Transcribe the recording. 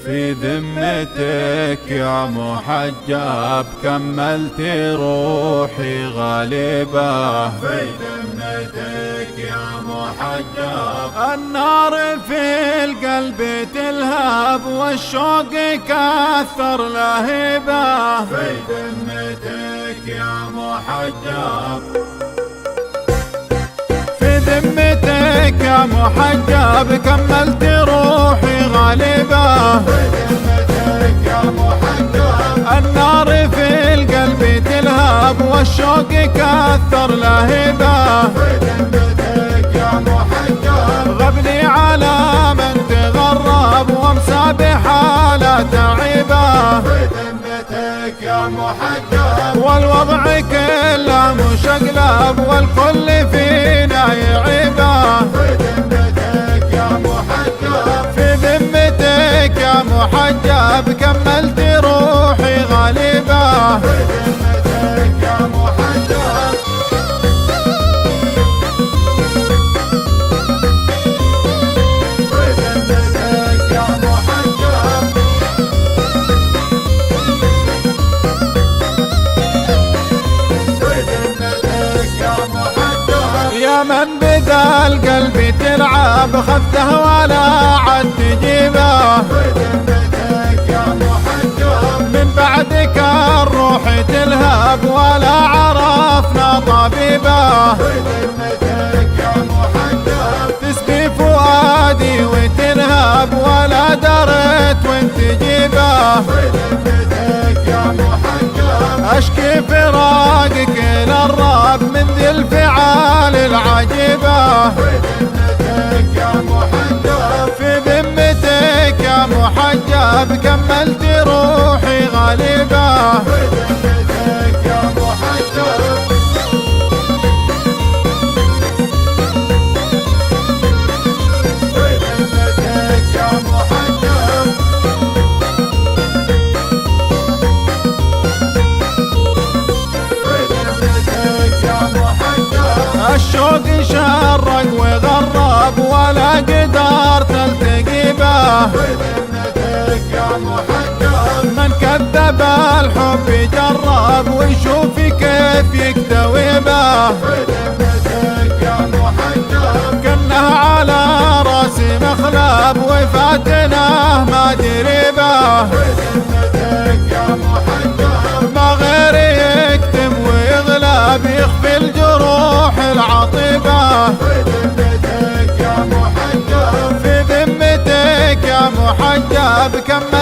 في ذمتك يا محجب كملت روحي غالبة، في ذمتك يا محجب النار في القلب تلهب والشوق كثر لهبة، في ذمتك يا محجب، في ذمتك يا محجب كملت روحي غالبة، في ذمتك يا محجب النار في القلب تلهب والشوق كثر لهبة، في ذمتك يا محجب غبني على من تغرب وامسى بحالة تعيبة، في ذمتك يا محجب والوضع كله مشقلب والكل فينا يعيبه، في ذمتك يا محجب، في ذمتك يا محجب كملت روحي غالبة، في ذمتك يا محجب، في ذمتك يا محجب، في ذمتك يا محجب يا من بذا القلب تلعب خذته ولا عد تجيبه، في ذمتك يا محجب من بعدك الروح تلهب ولا عرفنا طبيبه، في ذمتك يا محجب تسبي فؤادي وتنهب ولا درت وانت جيبه، في ذمتك يا محجب اشكي فراقك للرب من ذي الفعال العجيبه، في ذمتك يا محجب، في ذمتك يا محجب كملت روحي غالبة، في ذمتك يا محجب، في ذمتك يا محجب، في ذمتك يا محجب الشوق شرق وغرب ولا قدرت تلتقي به، في ذمتك يا محجب من كذب الحب جرب ويشوف كيف يكتوي به، في ذمتك يا محجب كنه على راسي مخلب وفاتنه ما دري به، في ذمتك يا محجب ما غير يكتم ويغلب يخفي الجروح العطيبة، في ذمتك يا محجب، في ذمتك يا محجب كم